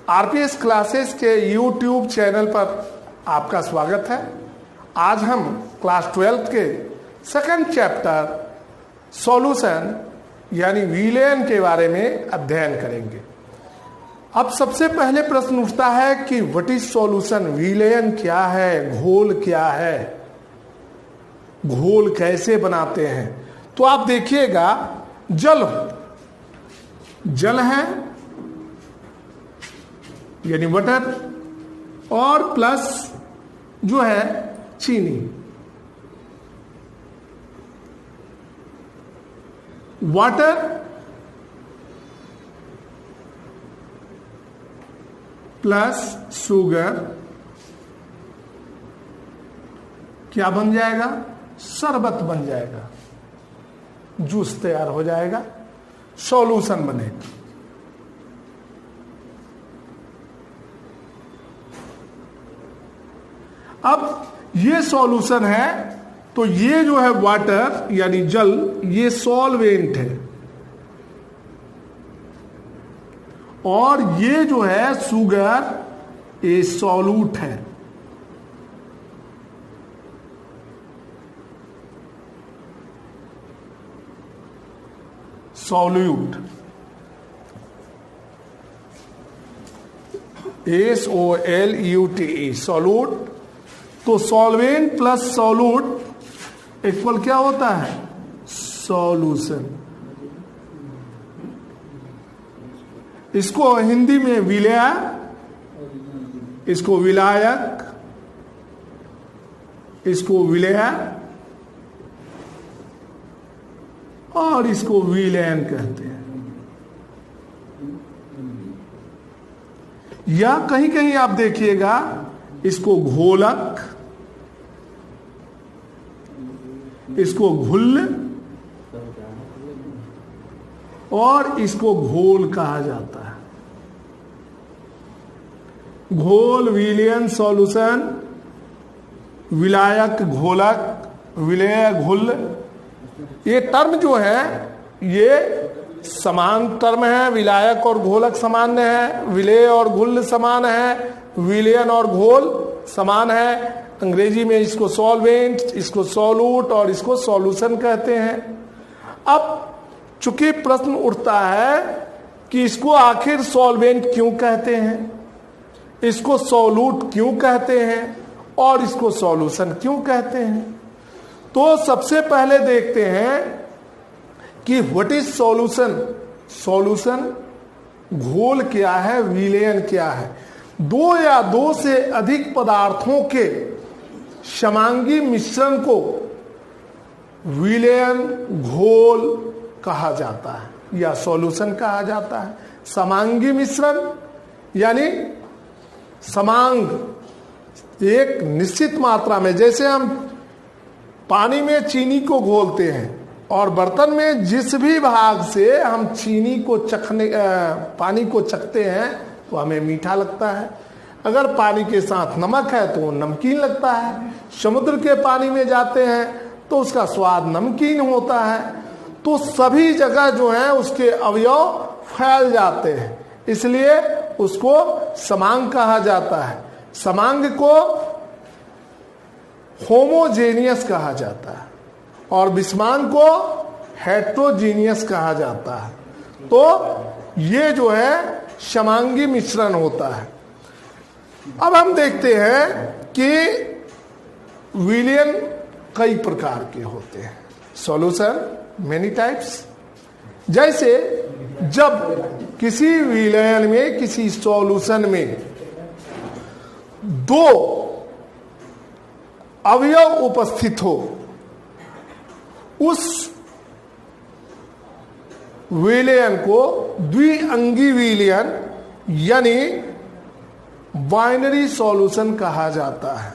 RPS classes के YouTube channel पर आपका स्वागत है। आज हम क्लास 12 के सेकंड चैप्टर सॉल्यूशन यानी विलयन के बारे में अध्ययन करेंगे। अब सबसे पहले प्रश्न उठता है कि व्हाट इज सॉल्यूशन, विलयन क्या है, घोल क्या है, घोल कैसे बनाते हैं। तो आप देखिएगा जल है यानी वाटर और प्लस जो है चीनी। वाटर प्लस शुगर क्या बन जाएगा? शरबत बन जाएगा, जूस तैयार हो जाएगा, सॉल्यूशन बनेगा। अब ये सॉल्यूशन है तो ये जो है वाटर यानी जल, ये सॉल्वेंट है और ये जो है शुगर ये सॉल्यूट है। Solute SOLUTE solute. तो सॉल्वेंट प्लस सॉल्यूट इक्वल क्या होता है? सॉल्यूशन। इसको हिंदी में विलय, इसको विलायक, इसको विलय और इसको विलयन कहते हैं। या कहीं कहीं आप देखिएगा इसको घोलक, इसको घुल और इसको घोल कहा जाता है। घोल, विलयन, सॉल्यूशन, विलायक, घोलक, विलय, घुल, ये टर्म जो है ये समान टर्म है। विलायक और घोलक समान है, विलय और घुल समान है, विलयन और घोल समान है। अंग्रेजी में इसको सॉल्वेंट, इसको सॉल्यूट और इसको सॉल्यूशन कहते हैं। अब चूंकि प्रश्न उठता है कि इसको आखिर सॉल्वेंट क्यों कहते हैं, इसको सॉल्यूट क्यों कहते हैं और इसको सॉल्यूशन क्यों कहते हैं, तो सबसे पहले देखते हैं कि व्हाट इज सॉल्यूशन। सॉल्यूशन घोल क्या है, विलयन क्या है। दो या दो से अधिक पदार्थों के समांगी मिश्रण को विलयन, घोल कहा जाता है या सॉल्यूशन कहा जाता है। समांगी मिश्रण यानी समांग एक निश्चित मात्रा में, जैसे हम पानी में चीनी को घोलते हैं और बर्तन में जिस भी भाग से हम चीनी को पानी को चखते हैं तो हमें मीठा लगता है। अगर पानी के साथ नमक है तो नमकीन लगता है। समुद्र के पानी में जाते हैं तो उसका स्वाद नमकीन होता है। तो सभी जगह जो है उसके अवयव फैल जाते हैं, इसलिए उसको समांग कहा जाता है। समांग को होमोजेनियस कहा जाता है और विषमांग को हेट्रोजीनियस कहा जाता है। तो ये जो है समांगी मिश्रण होता है। अब हम देखते हैं कि विलयन कई प्रकार के होते हैं, सॉल्यूशन मेनी टाइप्स। जैसे जब किसी विलयन में, किसी सॉल्यूशन में दो अवयव उपस्थित हो, उस विलयन को द्विअंगी विलयन यानी बाइनरी सॉल्यूशन कहा जाता है।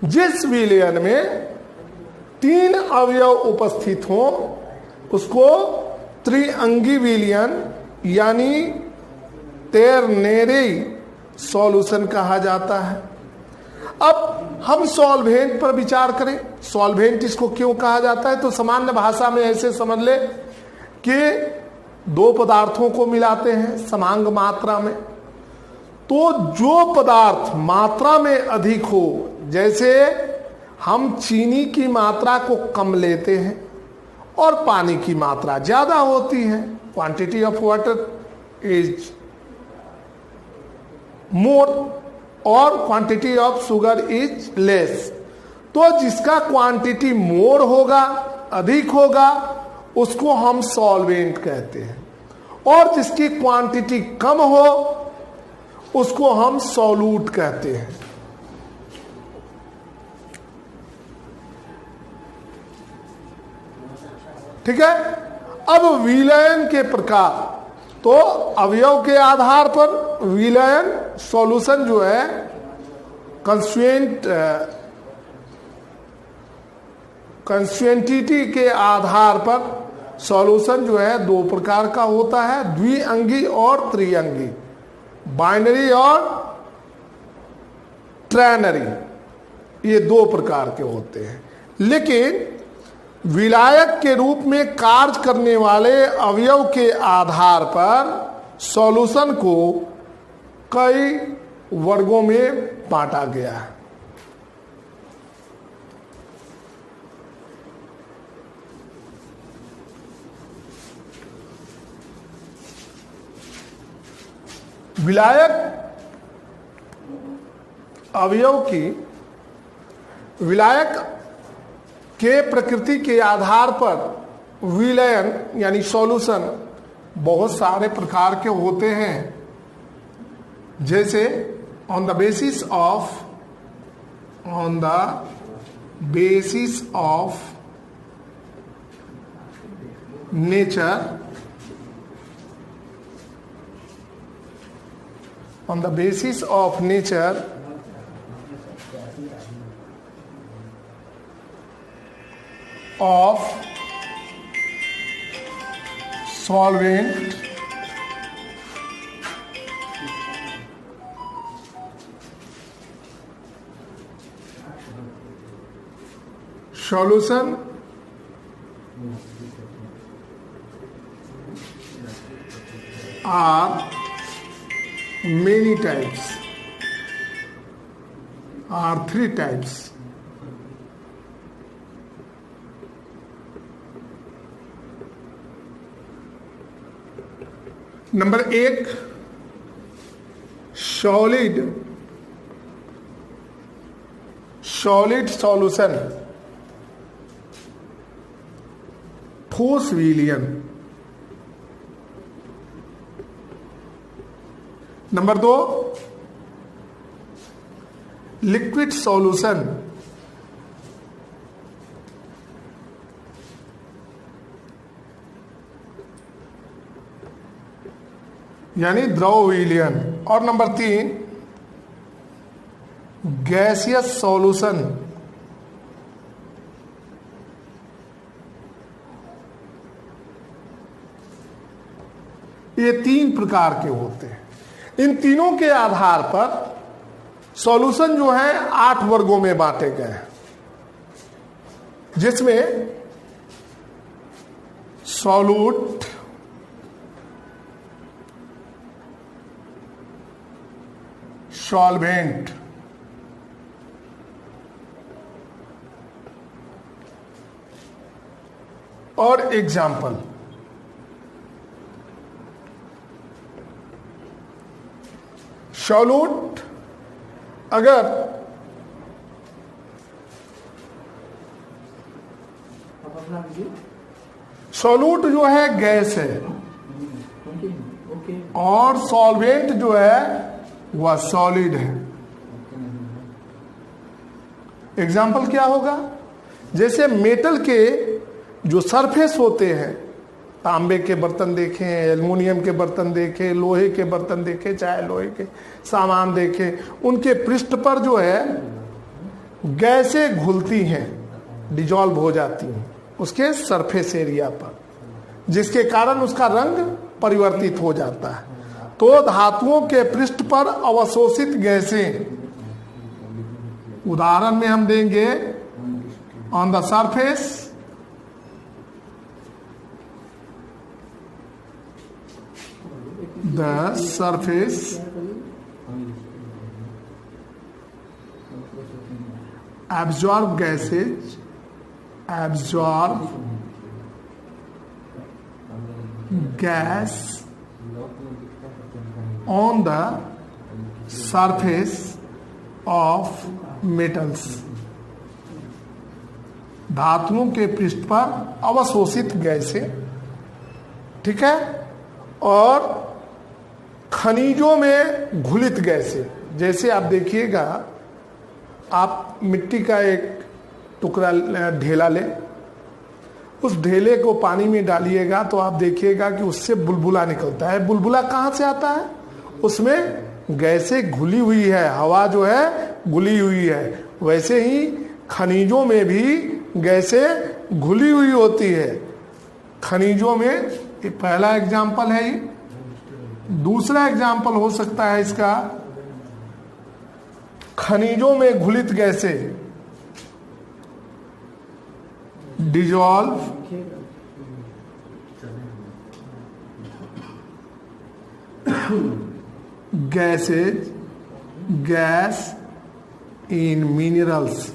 जिस विलयन में तीन अवयव उपस्थित हो उसको त्रिअंगी विलयन यानी टेरनेरी सॉल्यूशन कहा जाता है। अब हम सॉल्वेंट पर विचार करें। सॉल्वेंट इसको क्यों कहा जाता है, तो सामान्य भाषा में ऐसे समझ ले कि दो पदार्थों को मिलाते हैं समांग मात्रा में, तो जो पदार्थ मात्रा में अधिक हो, जैसे हम चीनी की मात्रा को कम लेते हैं और पानी की मात्रा ज्यादा होती है, quantity of water is more और quantity of sugar is less. तो जिसका क्वांटिटी मोर होगा, अधिक होगा, उसको हम सॉल्वेंट कहते हैं, और जिसकी क्वांटिटी कम हो उसको हम सॉल्यूट कहते हैं। ठीक है। अब विलयन के प्रकार, तो अवयव के आधार पर विलयन सॉल्यूशन जो है कंस्टिट्यूएंटिटी के आधार पर सॉल्यूशन जो है दो प्रकार का होता है, द्विअंगी और त्रिअंगी, बाइनरी और ट्राइनरी, ये दो प्रकार के होते हैं। लेकिन विलायक के रूप में कार्य करने वाले अवयव के आधार पर सॉल्यूशन को कई वर्गों में बांटा गया है। विलायक अवयव की विलायक के प्रकृति के आधार पर विलयन यानी सॉल्यूशन बहुत सारे प्रकार के होते हैं। जैसे on the basis of nature, on the basis of nature of solvent solution are many types, are three types. Number एक, सॉलिड सॉल्यूशन, ठोस विलयन। नंबर दो, लिक्विड सॉल्यूशन, यानी द्रव विलयन। और नंबर तीन, गैसियस सॉल्यूशन, ये तीन प्रकार के होते हैं। इन तीनों के आधार पर सॉल्यूशन जो है 8 वर्गों में बांटे गए हैं, जिसमें सॉल्यूट, सॉल्वेंट, और एग्जाम्पल। सॉल्यूट अगर सॉल्यूट जो है गैस है और सॉल्वेंट जो है वह सॉलिड है। एग्जाम्पल क्या होगा? जैसे मेटल के जो सरफेस होते हैं, तांबे के बर्तन देखें, एल्युमिनियम के बर्तन देखें, लोहे के बर्तन देखें, चाहे लोहे के सामान देखें, उनके पृष्ठ पर जो है गैसें घुलती हैं, डिजॉल्व हो जाती हैं उसके सरफेस एरिया पर, जिसके कारण उसका रंग परिवर्तित हो जाता है। तो धातुओं के पृष्ठ पर अवशोषित गैसें, उदाहरण में हम देंगे on the surface the surface absorb gases gas on the surface of metals, धातुओं के पृष्ठ पर अवशोषित गैसें, ठीक है, और खनिजों में घुलित गैसें। जैसे आप देखिएगा, आप मिट्टी का एक टुकड़ा ढेला ले, उस ढेले को पानी में डालिएगा तो आप देखिएगा कि उससे बुलबुला निकलता है। बुलबुला कहाँ से आता है? उसमें गैसें घुली हुई है, हवा जो है घुली हुई है। वैसे ही खनिजों में भी गैसें घुली हुई होती है। खनिजों में ये पहला एग्जाम्पल है। ये दूसरा एग्जाम्पल हो सकता है इसका, खनिजों में घुलित गैसें dissolve gases gas in minerals.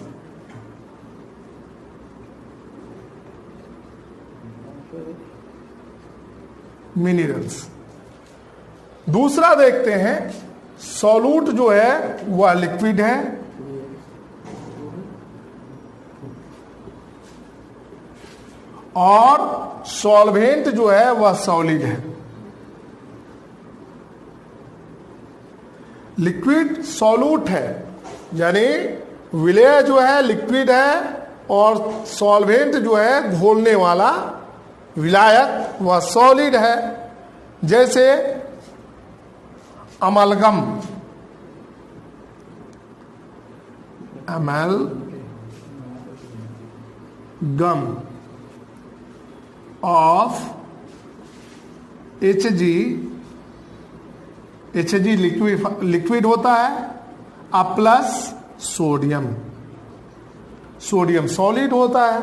दूसरा देखते हैं, सॉल्यूट जो है वह लिक्विड है, और सॉल्वेंट जो है वह सॉलिड है। लिक्विड सॉल्यूट है, यानी विलय जो है लिक्विड है, और सॉल्वेंट जो है घोलने वाला विलायक वह सॉलिड है। जैसे अमलगम ऑफ HG लिक्विड होता है, अब प्लस सोडियम सॉलिड होता है।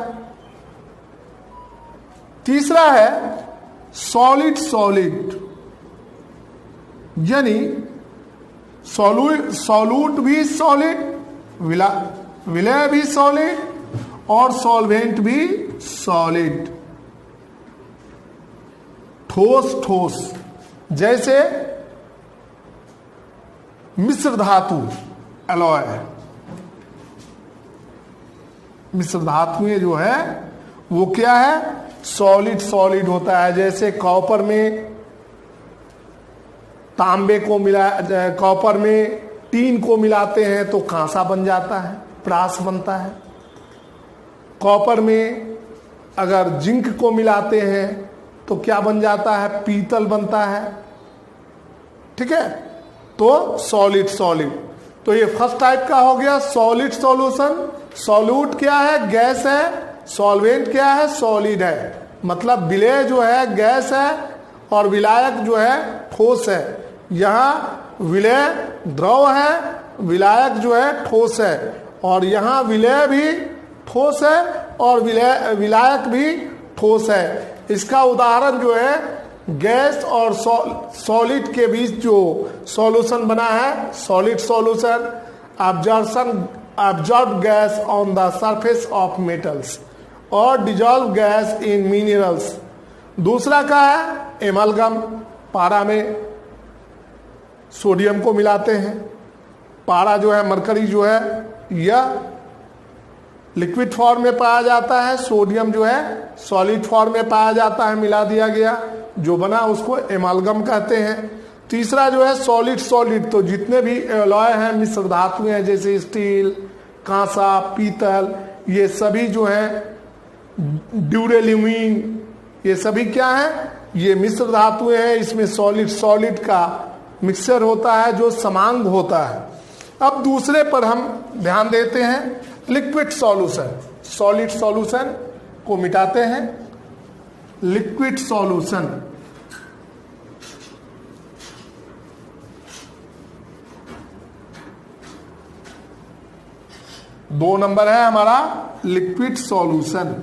तीसरा है सॉलिड, यानी सॉल्यूट भी सॉलिड, विलय भी सॉलिड, और सॉल्वेंट भी सॉलिड। ठोस, जैसे मिश्र धातु अलॉय, मिश्र धातुएं जो है वो क्या है? सॉलिड होता है। जैसे कॉपर में तांबे को कॉपर में टीन को मिलाते हैं तो कांसा बन जाता है, प्रास बनता है। कॉपर में अगर जिंक को मिलाते हैं तो क्या बन जाता है? पीतल बनता है, ठीक है। तो सॉलिड, तो ये फर्स्ट टाइप का हो गया सॉलिड सॉल्यूशन। सॉल्यूट क्या है? गैस है। सॉल्वेंट क्या है? सॉलिड है। मतलब विलय जो है गैस है, और विलायक जो है ठोस है। यहाँ विलय द्रव है, विलायक जो है ठोस है, और यहाँ विलय भी ठोस है और विलायक भी ठोस है। इसका उदाहरण जो है गैस और सॉलिड के बीच जो सॉल्यूशन बना है, solid solution, absorbed gas on the surface of metals, और डिजॉल्व गैस इन मिनरल्स। दूसरा का है एमलगम, पारा में सोडियम को मिलाते हैं। पारा जो है मरकरी जो है यह लिक्विड फॉर्म में पाया जाता है, सोडियम जो है सॉलिड फॉर्म में पाया जाता है, मिला दिया गया, जो बना उसको एमालगम कहते हैं। तीसरा जो है सॉलिड, तो जितने भी एलॉय हैं, मिश्र धातुएं हैं, जैसे स्टील, कांसा, पीतल, ये सभी जो है ड्यूरेल्यूमिन, ये सभी क्या है? ये मिश्र धातुएं हैं। इसमें सॉलिड का मिक्सचर होता है जो समांग होता है। अब दूसरे पर हम ध्यान देते हैं, लिक्विड सॉल्यूशन। सॉलिड सॉल्यूशन को मिटाते हैं, लिक्विड सॉल्यूशन। दो नंबर है हमारा लिक्विड सॉल्यूशन।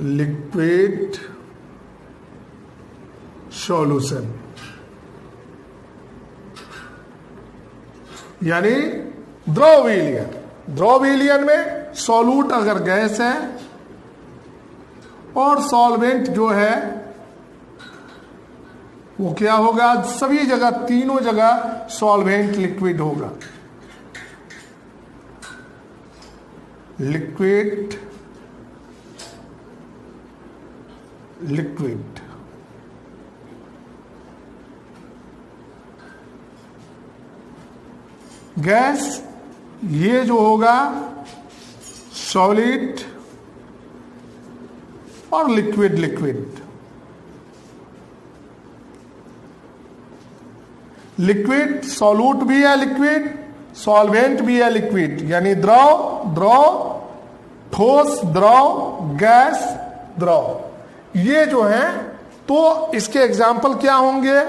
लिक्विड सॉल्यूशन, यानी द्रव विलयन। द्रव विलयन में सॉल्यूट अगर गैस है और सॉल्वेंट जो है वो क्या होगा, सभी जगह तीनों जगह सॉल्वेंट लिक्विड होगा। लिक्विड लिक्विड गैस ये जो होगा सॉलिड और लिक्विड लिक्विड। लिक्विड सॉल्यूट भी है, लिक्विड सॉल्वेंट भी है, लिक्विड यानी द्रव द्रव, ठोस द्रव, गैस द्रव। ये जो है तो इसके एग्जाम्पल क्या होंगे,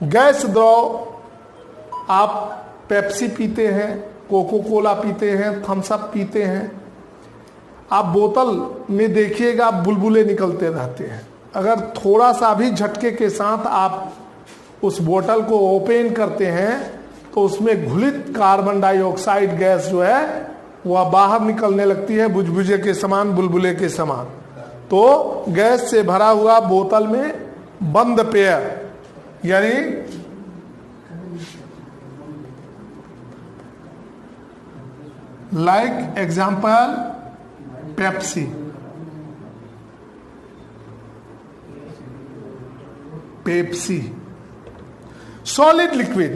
गैस द्रव आप पेप्सी पीते हैं, कोको कोला पीते हैं, थम्स अप पीते हैं, आप बोतल में देखिएगा बुलबुले निकलते रहते हैं। अगर थोड़ा सा भी झटके के साथ आप उस बोतल को ओपन करते हैं तो उसमें घुलित कार्बन डाइऑक्साइड गैस जो है वह बाहर निकलने लगती है, बुझबुझे के समान, बुलबुले के समान। तो गैस से भरा हुआ बोतल में बंद पेय, यानी like example Pepsi, Pepsi. Solid liquid,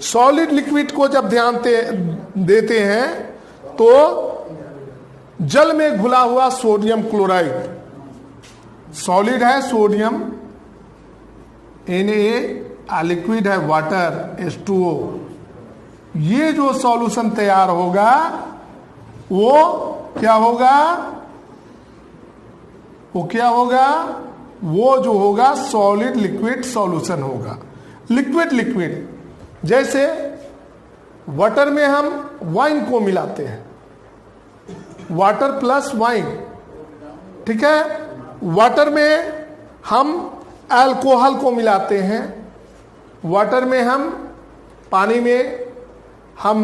solid liquid को जब ध्यान देते हैं तो जल में घुला हुआ सोडियम क्लोराइड, सॉलिड है सोडियम Na, लिक्विड है वाटर H2O। ये जो सॉल्यूशन तैयार होगा वो क्या होगा, वो क्या होगा, वो जो होगा सॉलिड लिक्विड सॉल्यूशन होगा। लिक्विड लिक्विड जैसे वाटर में हम वाइन को मिलाते हैं, वाटर प्लस वाइन, ठीक है। वाटर में हम अल्कोहल को मिलाते हैं, वाटर में हम पानी में हम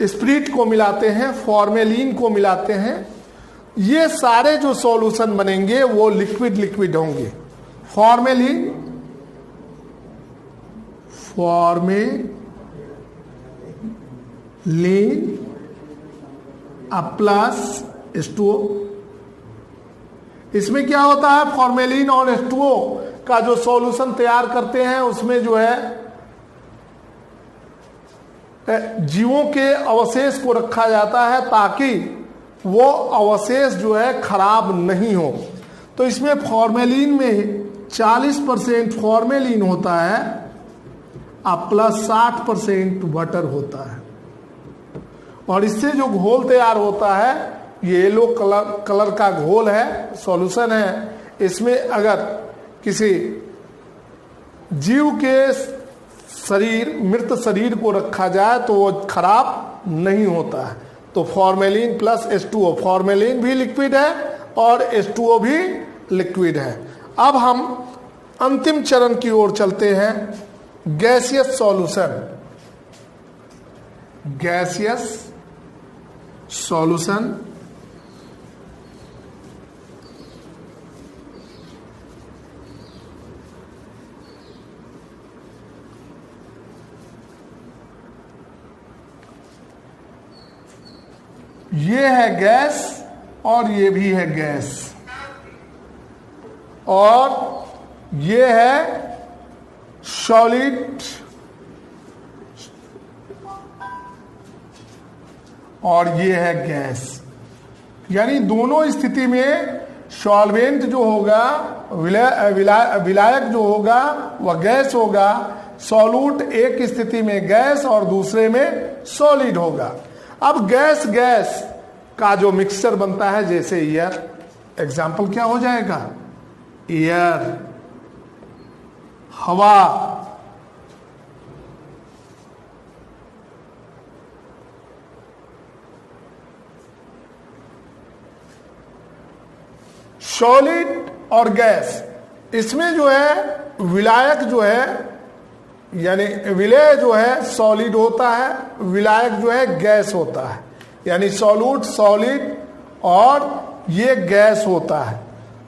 स्प्रिट को मिलाते हैं, फॉर्मेलिन को मिलाते हैं। ये सारे जो सॉल्यूशन बनेंगे वो लिक्विड लिक्विड होंगे। Formalin, formalin plus H2O। इसमें क्या होता है, फॉर्मेलिन और H2O का जो सॉल्यूशन तैयार करते हैं उसमें जो है जीवों के अवशेष को रखा जाता है ताकि वो अवशेष जो है खराब नहीं हो। तो इसमें फॉर्मेलिन में 40% फॉर्मेलिन होता है और प्लस 60% वाटर होता है। और इससे जो घोल तैयार होता है ये येलो कलर का घोल है, सॉल्यूशन है। इसमें अगर किसी जीव के शरीर, मृत शरीर को रखा जाए तो वो खराब नहीं होता है। तो फॉर्मेलिन प्लस H2O, फॉर्मेलिन भी लिक्विड है और H2O भी लिक्विड है। अब हम अंतिम चरण की ओर चलते हैं, गैसियस सॉल्यूशन। गैसियस सॉल्यूशन ये है गैस और ये भी है गैस, और ये है सॉलिड और ये है गैस। यानी दोनों स्थिति में सॉल्वेंट जो होगा, विलायक जो होगा वह गैस होगा, सॉल्यूट एक स्थिति में गैस और दूसरे में सॉलिड होगा। अब गैस गैस का जो मिक्सचर बनता है, जैसे एयर, एग्जाम्पल क्या हो जाएगा, एयर, हवा, सॉलिड और गैस, इसमें जो है विलायक जो है यानी विलेय जो है सॉलिड होता है, विलायक जो है गैस होता है, यानी सॉल्यूट सॉलिड और ये गैस होता है।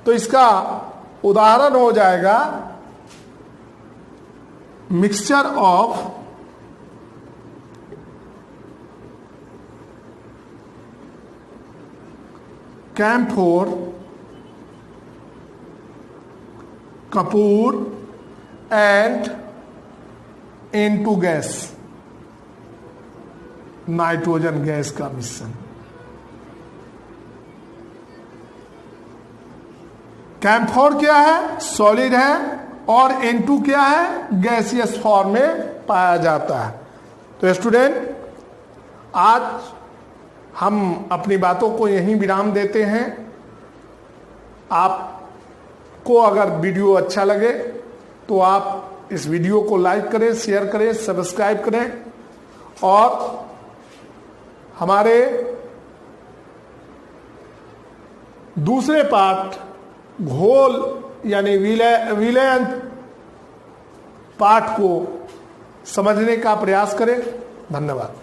तो इसका उदाहरण हो जाएगा mixture of camphor, Kapoor and N2 gas, nitrogen gas का मिश्रण। कैम्फोर क्या है? सॉलिड है, और N2 क्या है? गैसियस फॉर्म में पाया जाता है। तो स्टूडेंट, आज हम अपनी बातों को यहीं विराम देते हैं। आपको अगर वीडियो अच्छा लगे तो आप इस वीडियो को लाइक करें, शेयर करें, सब्सक्राइब करें, और हमारे दूसरे पार्ट घोल यानी विलयन पाठ को समझने का प्रयास करें। धन्यवाद।